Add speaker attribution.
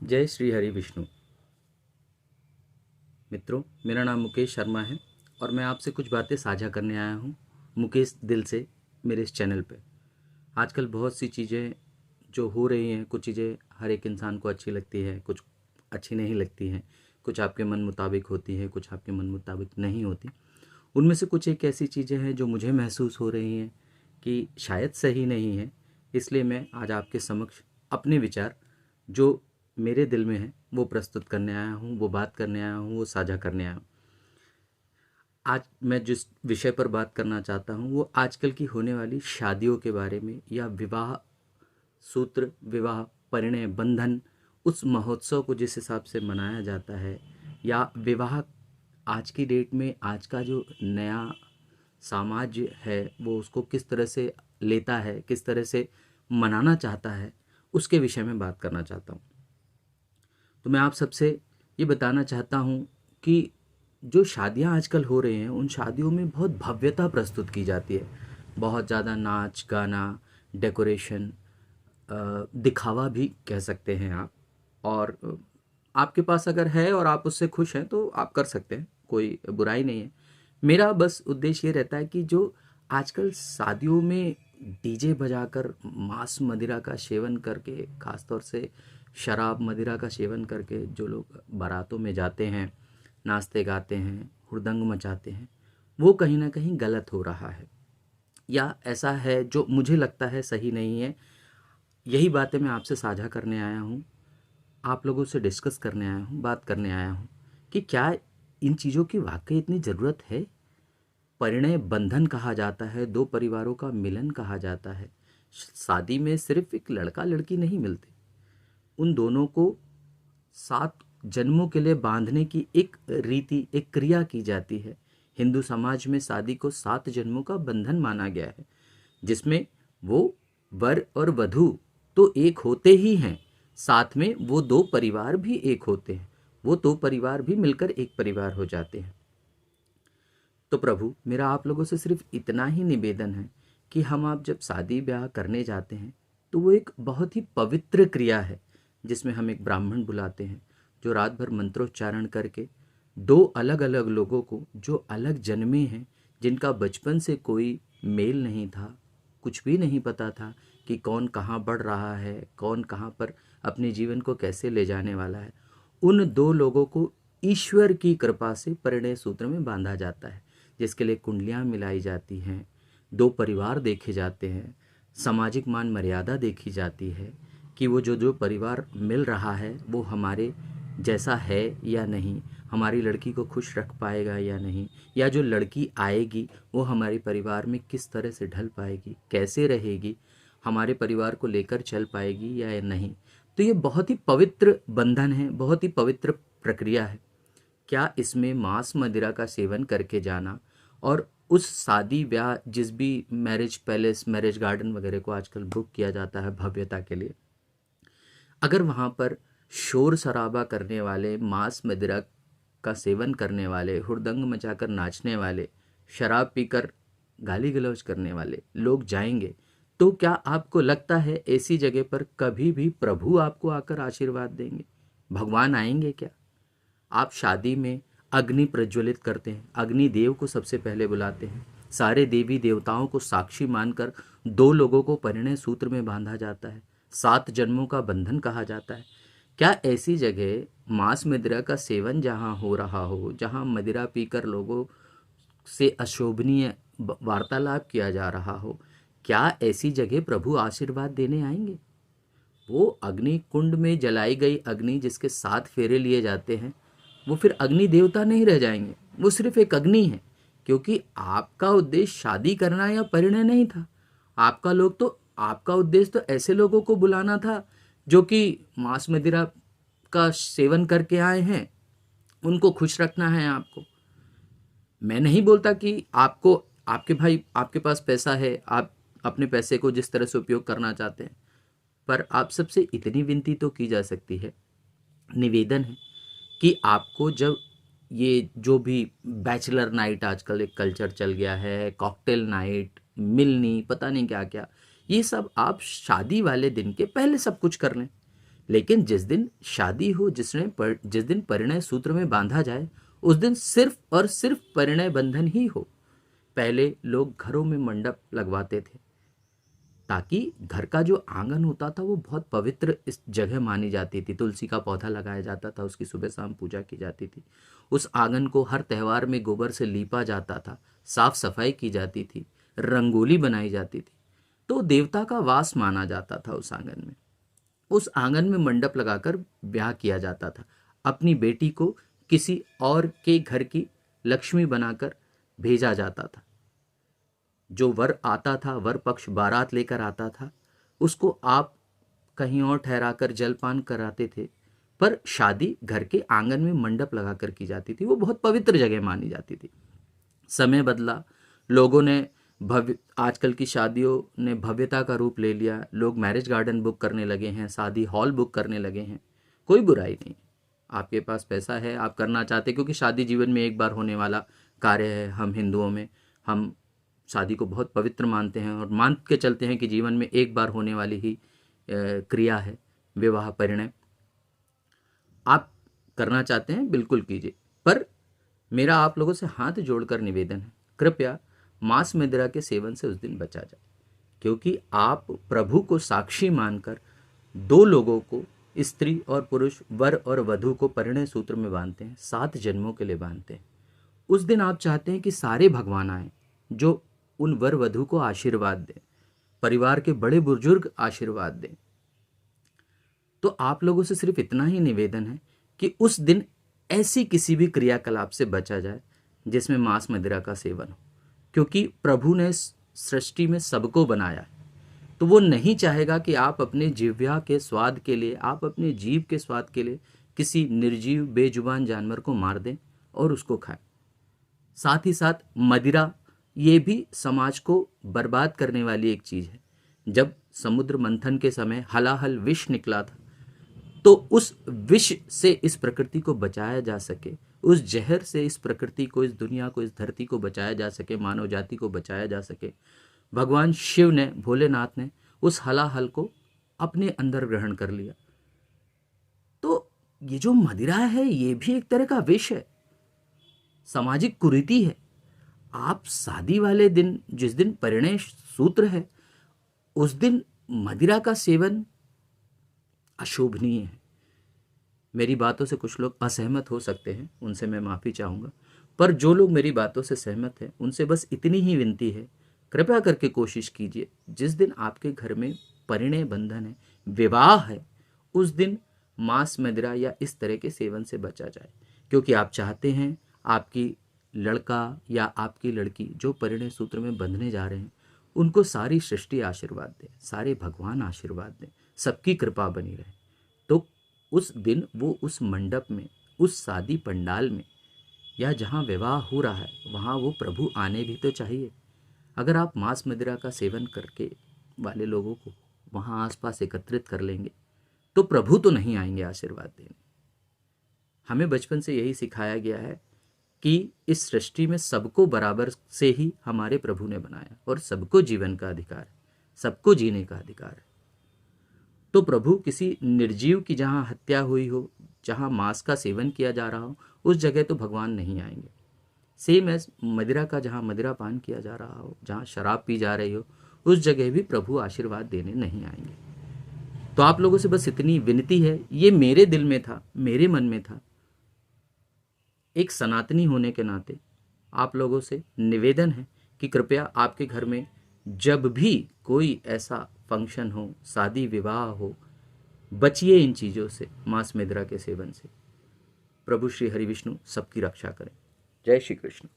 Speaker 1: जय श्री हरि विष्णु। मित्रों, मेरा नाम मुकेश शर्मा है और मैं आपसे कुछ बातें साझा करने आया हूँ मुकेश दिल से मेरे इस चैनल पे। आजकल बहुत सी चीज़ें जो हो रही हैं, कुछ चीज़ें हर एक इंसान को अच्छी लगती है, कुछ अच्छी नहीं लगती हैं, कुछ आपके मन मुताबिक होती है, कुछ आपके मन मुताबिक नहीं होती। उनमें से कुछ एक ऐसी चीज़ें हैं जो मुझे महसूस हो रही हैं कि शायद सही नहीं है। इसलिए मैं आज आपके समक्ष अपने विचार जो मेरे दिल में है वो प्रस्तुत करने आया हूँ, वो बात करने आया हूँ, वो साझा करने आया हूँ। आज मैं जिस विषय पर बात करना चाहता हूँ वो आजकल की होने वाली शादियों के बारे में, या विवाह सूत्र, विवाह परिणय बंधन, उस महोत्सव को जिस हिसाब से मनाया जाता है, या विवाह आज की डेट में आज का जो नया समाज है वो उसको किस तरह से लेता है, किस तरह से मनाना चाहता है, उसके विषय में बात करना चाहता हूँ। तो मैं आप सबसे ये बताना चाहता हूँ कि जो शादियाँ आजकल हो रही हैं उन शादियों में बहुत भव्यता प्रस्तुत की जाती है। बहुत ज़्यादा नाच गाना, डेकोरेशन, दिखावा भी कह सकते हैं आप। और आपके पास अगर है और आप उससे खुश हैं तो आप कर सकते हैं, कोई बुराई नहीं है। मेरा बस उद्देश्य ये रहता है कि जो आजकल शादियों में डीजे बजाकर मांस मदिरा का सेवन करके, खासतौर से शराब मदिरा का सेवन करके जो लोग बारातों में जाते हैं, नाचते गाते हैं, हुड़दंग मचाते हैं, वो कहीं ना कहीं गलत हो रहा है, या ऐसा है जो मुझे लगता है सही नहीं है। यही बातें मैं आपसे साझा करने आया हूँ, आप लोगों से डिस्कस करने आया हूँ, बात करने आया हूँ कि क्या इन चीज़ों की वाकई इतनी ज़रूरत है। परिणय बंधन कहा जाता है, दो परिवारों का मिलन कहा जाता है। शादी में सिर्फ एक लड़का लड़की नहीं मिलते, उन दोनों को 7 जन्मों के लिए बांधने की एक रीति, एक क्रिया की जाती है। हिंदू समाज में शादी को 7 जन्मों का बंधन माना गया है, जिसमें वो वर और वधू तो एक होते ही हैं, साथ में वो दो परिवार भी एक होते हैं, वो दो परिवार भी मिलकर एक परिवार हो जाते हैं। तो प्रभु, मेरा आप लोगों से सिर्फ इतना ही निवेदन है कि हम आप जब शादी ब्याह करने जाते हैं तो वो एक बहुत ही पवित्र क्रिया है, जिसमें हम एक ब्राह्मण बुलाते हैं जो रात भर मंत्रोच्चारण करके दो अलग अलग लोगों को जो अलग जन्मे हैं, जिनका बचपन से कोई मेल नहीं था, कुछ भी नहीं पता था कि कौन कहाँ बढ़ रहा है, कौन कहाँ पर अपने जीवन को कैसे ले जाने वाला है, उन दो लोगों को ईश्वर की कृपा से परिणय सूत्र में बांधा जाता है, जिसके लिए कुंडलियाँ मिलाई जाती हैं, दो परिवार देखे जाते हैं, सामाजिक मान मर्यादा देखी जाती है कि वो जो जो परिवार मिल रहा है वो हमारे जैसा है या नहीं, हमारी लड़की को खुश रख पाएगा या नहीं, या जो लड़की आएगी वो हमारे परिवार में किस तरह से ढल पाएगी, कैसे रहेगी, हमारे परिवार को लेकर चल पाएगी या नहीं। तो ये बहुत ही पवित्र बंधन है, बहुत ही पवित्र प्रक्रिया है। क्या इसमें मांस मदिरा का सेवन करके जाना और उस शादी ब्याह, जिस भी मैरिज पैलेस, मैरिज गार्डन वगैरह को आजकल बुक किया जाता है भव्यता के लिए, अगर वहाँ पर शोर शराबा करने वाले, मांस मदिरा का सेवन करने वाले, हुड़दंग मचाकर नाचने वाले, शराब पीकर गाली गलौज करने वाले लोग जाएंगे, तो क्या आपको लगता है ऐसी जगह पर कभी भी प्रभु आपको आकर आशीर्वाद देंगे? भगवान आएंगे क्या? आप शादी में अग्नि प्रज्वलित करते हैं, अग्नि देव को सबसे पहले बुलाते हैं, सारे देवी देवताओं को साक्षी मानकर दो लोगों को परिणय सूत्र में बांधा जाता है, 7 जन्मों का बंधन कहा जाता है। क्या ऐसी जगह मांस मदिरा का सेवन जहाँ हो रहा हो, जहाँ मदिरा पीकर लोगों से अशोभनीय वार्तालाप किया जा रहा हो, क्या ऐसी जगह प्रभु आशीर्वाद देने आएंगे? वो अग्नि कुंड में जलाई गई अग्नि जिसके 7 फेरे लिए जाते हैं, वो फिर अग्नि देवता नहीं रह जाएंगे, वो सिर्फ एक अग्नि है। क्योंकि आपका उद्देश्य शादी करना या परिणय नहीं था। आपका उद्देश्य तो ऐसे लोगों को बुलाना था जो कि मांस मदिरा का सेवन करके आए हैं, उनको खुश रखना है आपको। मैं नहीं बोलता कि आपको, आपके भाई आपके पास पैसा है, आप अपने पैसे को जिस तरह से उपयोग करना चाहते हैं, पर आप सबसे इतनी विनती तो की जा सकती है, निवेदन है कि आपको जब ये जो भी बैचलर नाइट, आजकल एक कल्चर चल गया है, कॉकटेल नाइट, मिलनी, पता नहीं क्या क्या, ये सब आप शादी वाले दिन के पहले सब कुछ कर लें। लेकिन जिस दिन शादी हो, जिस दिन परिणय सूत्र में बांधा जाए, उस दिन सिर्फ और सिर्फ परिणय बंधन ही हो। पहले लोग घरों में मंडप लगवाते थे ताकि घर का जो आंगन होता था वो बहुत पवित्र इस जगह मानी जाती थी। तुलसी का पौधा लगाया जाता था, उसकी सुबह शाम पूजा की जाती थी। उस आंगन को हर त्यौहार में गोबर से लीपा जाता था, साफ सफाई की जाती थी, रंगोली बनाई जाती थी। तो देवता का वास माना जाता था उस आंगन में। उस आंगन में मंडप लगाकर ब्याह किया जाता था। अपनी बेटी को किसी और के घर की लक्ष्मी बनाकर भेजा जाता था। जो वर आता था, वर पक्ष बारात लेकर आता था, उसको आप कहीं और ठहराकर जलपान कराते थे, पर शादी घर के आंगन में मंडप लगाकर की जाती थी। वो बहुत पवित्र जगह मानी जाती थी। समय बदला, लोगों ने आजकल की शादियों ने भव्यता का रूप ले लिया। लोग मैरिज गार्डन बुक करने लगे हैं, शादी हॉल बुक करने लगे हैं। कोई बुराई नहीं, आपके पास पैसा है, आप करना चाहते, क्योंकि शादी जीवन में एक बार होने वाला कार्य है। हम हिंदुओं में हम शादी को बहुत पवित्र मानते हैं और मान के चलते हैं कि जीवन में एक बार होने वाली ही क्रिया है विवाह परिणय। आप करना चाहते हैं, बिल्कुल कीजिए, पर मेरा आप लोगों से हाथ जोड़कर निवेदन है, कृपया मांस मदिरा के सेवन से उस दिन बचा जाए। क्योंकि आप प्रभु को साक्षी मानकर दो लोगों को, स्त्री और पुरुष, वर और वधू को परिणय सूत्र में बांधते हैं, 7 जन्मों के लिए बांधते हैं। उस दिन आप चाहते हैं कि सारे भगवान आए जो उन वर वधू को आशीर्वाद दें, परिवार के बड़े बुजुर्ग आशीर्वाद दें। तो आप लोगों से सिर्फ इतना ही निवेदन है कि उस दिन ऐसी किसी भी क्रियाकलाप से बचा जाए जिसमें मांस मदिरा का सेवन हो। क्योंकि प्रभु ने सृष्टि में सबको बनाया है, तो वो नहीं चाहेगा कि आप अपने जिह्वा के स्वाद के लिए, आप अपने जीभ के स्वाद के लिए किसी निर्जीव बेजुबान जानवर को मार दें और उसको खाएं। साथ ही साथ मदिरा ये भी समाज को बर्बाद करने वाली एक चीज़ है। जब समुद्र मंथन के समय हलाहल विष निकला था, तो उस विष से इस प्रकृति को बचाया जा सके, उस जहर से इस प्रकृति को, इस दुनिया को, इस धरती को बचाया जा सके, मानव जाति को बचाया जा सके, भगवान शिव ने, भोलेनाथ ने उस हलाहल को अपने अंदर ग्रहण कर लिया। तो ये जो मदिरा है ये भी एक तरह का विष है, सामाजिक कुरीति है। आप शादी वाले दिन, जिस दिन परिणय सूत्र है, उस दिन मदिरा का सेवन अशोभनीय है। मेरी बातों से कुछ लोग असहमत हो सकते हैं, उनसे मैं माफ़ी चाहूँगा, पर जो लोग मेरी बातों से सहमत हैं उनसे बस इतनी ही विनती है, कृपया करके कोशिश कीजिए जिस दिन आपके घर में परिणय बंधन है, विवाह है, उस दिन मांस मदिरा या इस तरह के सेवन से बचा जाए। क्योंकि आप चाहते हैं आपकी लड़का या आपकी लड़की जो परिणय सूत्र में बंधने जा रहे हैं, उनको सारी सृष्टि आशीर्वाद दे, सारे भगवान आशीर्वाद दें, सबकी कृपा बनी रहे। तो उस दिन वो उस मंडप में, उस शादी पंडाल में, या जहाँ विवाह हो रहा है वहाँ वो प्रभु आने भी तो चाहिए। अगर आप मांस मदिरा का सेवन करके वाले लोगों को वहाँ आसपास एकत्रित कर लेंगे तो प्रभु तो नहीं आएंगे आशीर्वाद देने। हमें बचपन से यही सिखाया गया है कि इस सृष्टि में सबको बराबर से ही हमारे प्रभु ने बनाया और सबको जीवन का अधिकार है, सबको जीने का अधिकार है। तो प्रभु किसी निर्जीव की जहाँ हत्या हुई हो, जहाँ मांस का सेवन किया जा रहा हो, उस जगह तो भगवान नहीं आएंगे। सेम एज मदिरा का जहाँ मदिरा पान किया जा रहा हो, जहाँ शराब पी जा रही हो, उस जगह भी प्रभु आशीर्वाद देने नहीं आएंगे। तो आप लोगों से बस इतनी विनती है, ये मेरे दिल में था, मेरे मन में था। एक सनातनी होने के नाते आप लोगों से निवेदन है कि कृपया आपके घर में जब भी कोई ऐसा फंक्शन हो, शादी विवाह हो, बचिए इन चीज़ों से, मांस मदिरा के सेवन से। प्रभु श्री हरि विष्णु सबकी रक्षा करें। जय श्री कृष्ण।